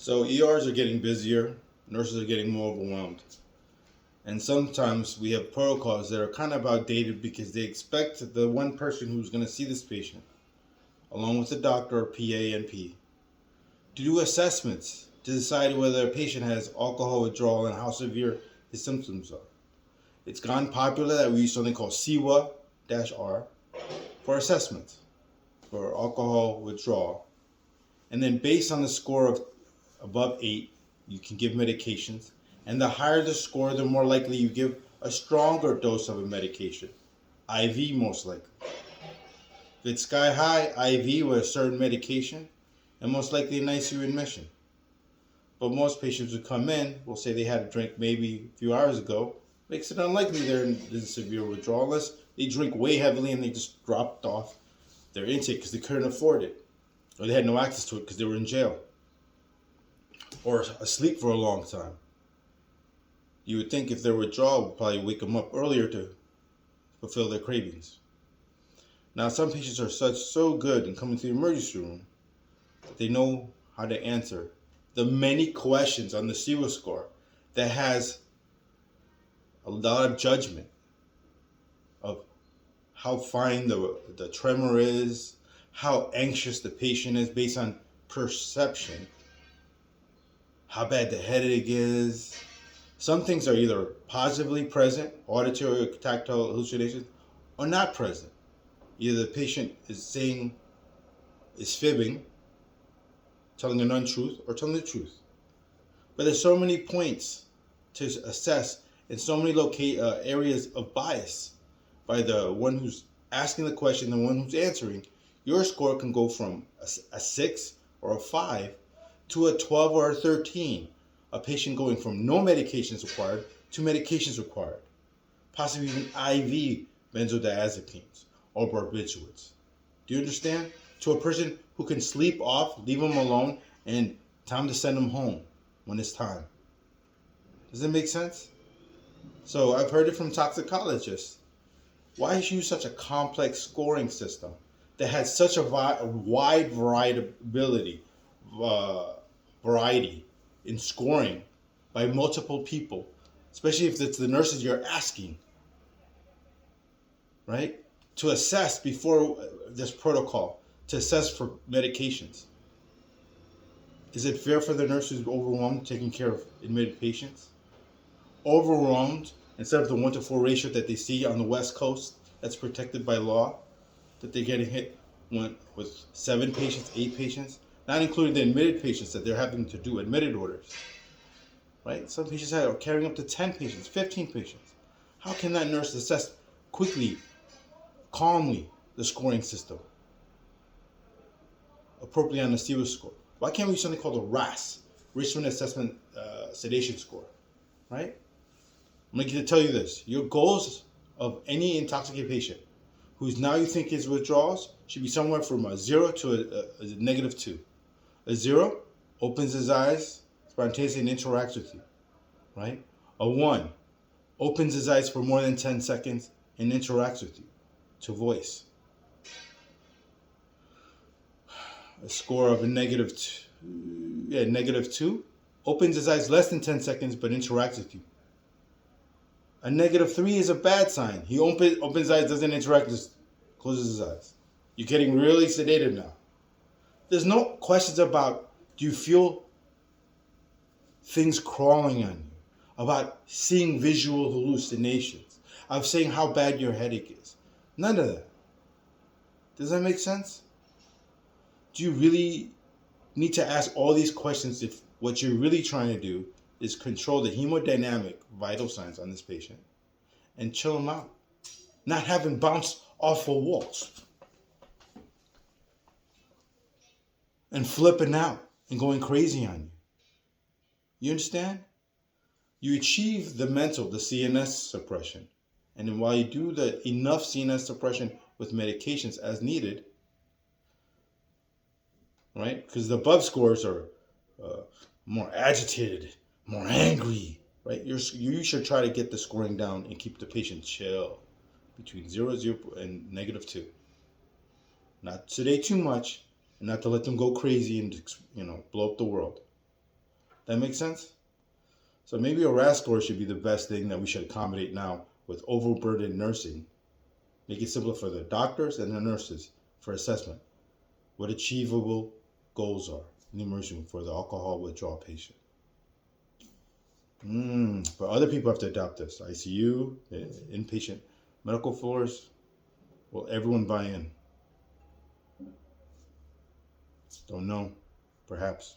So ERs are getting busier, nurses are getting more overwhelmed. And sometimes we have protocols that are kind of outdated because they expect the one person who's going to see this patient, along with the doctor, PA, and P, to do assessments to decide whether a patient has alcohol withdrawal and how severe his symptoms are. It's gone popular that we use something called CIWA-R for assessment for alcohol withdrawal. And then based on the score of above 8, you can give medications. And the higher the score, the more likely you give a stronger dose of a medication. IV most likely. If it's sky high, IV with a certain medication, and most likely an ICU admission. But most patients who come in will say they had a drink maybe a few hours ago. Makes it unlikely they're in severe withdrawal unless they drink way heavily and they just dropped off their intake because they couldn't afford it. Or they had no access to it because they were in jail. Or asleep for a long time. You would think if their withdrawal would probably wake them up earlier to fulfill their cravings. Now some patients are so good in coming to the emergency room that they know how to answer the many questions on the CIWA score that has a lot of judgment of how fine the tremor is, how anxious the patient is based on perception, how bad the headache is. Some things are either positively present, auditory or tactile hallucinations, or not present. Either the patient is fibbing, telling an untruth, or telling the truth. But there's so many points to assess and so many areas of bias by the one who's asking the question, the one who's answering. Your score can go from a 6 or a 5 to a 12 or a 13. A patient going from no medications required to medications required. Possibly even IV benzodiazepines or barbiturates. Do you understand? To a person who can sleep off, leave them alone, and time to send them home when it's time. Does it make sense? So I've heard it from toxicologists. Why use such a complex scoring system that has such a wide variety in scoring by multiple people, especially if it's the nurses you're asking, right? To assess before this protocol, to assess for medications. Is it fair for the nurse who's overwhelmed taking care of admitted patients? Overwhelmed instead of the 1-to-4 ratio that they see on the West Coast that's protected by law, that they're getting hit with 7 patients, 8 patients, not including the admitted patients that they're having to do admitted orders. Right? Some patients are carrying up to 10 patients, 15 patients. How can that nurse assess quickly, calmly, the scoring system appropriately on the CIWA score? Why can't we use something called a RASS, Richmond Assessment Sedation Score, right? I'm going to tell you this. Your goals of any intoxicated patient who's now you think is withdrawals should be somewhere from a 0 to a -2. A 0 opens his eyes spontaneously and interacts with you, right? A 1 opens his eyes for more than 10 seconds and interacts with you to voice. A score of a -2 opens his eyes less than 10 seconds but interacts with you. A -3 is a bad sign. He opens his eyes, doesn't interact, just closes his eyes. You're getting really sedated now. There's no questions about, do you feel things crawling on you? About seeing visual hallucinations? Of saying how bad your headache is? None of that. Does that make sense? Do you really need to ask all these questions if what you're really trying to do is control the hemodynamic vital signs on this patient and chill them out? Not have him bounce off of walls and flipping out and going crazy on you. You understand? You achieve the CNS suppression. And then while you do enough CNS suppression with medications as needed, right? Because the above scores are more agitated, more angry, right? You should try to get the scoring down and keep the patient chill between 0 and -2. Not sedate too much, and not to let them go crazy and blow up the world. That makes sense? So maybe a RASS score should be the best thing that we should accommodate now with overburdened nursing. Make it simpler for the doctors and the nurses for assessment. What achievable goals are in the emergency room for the alcohol withdrawal patient. But other people have to adopt this. ICU, inpatient medical floors. Will everyone buy in? Don't know. Perhaps.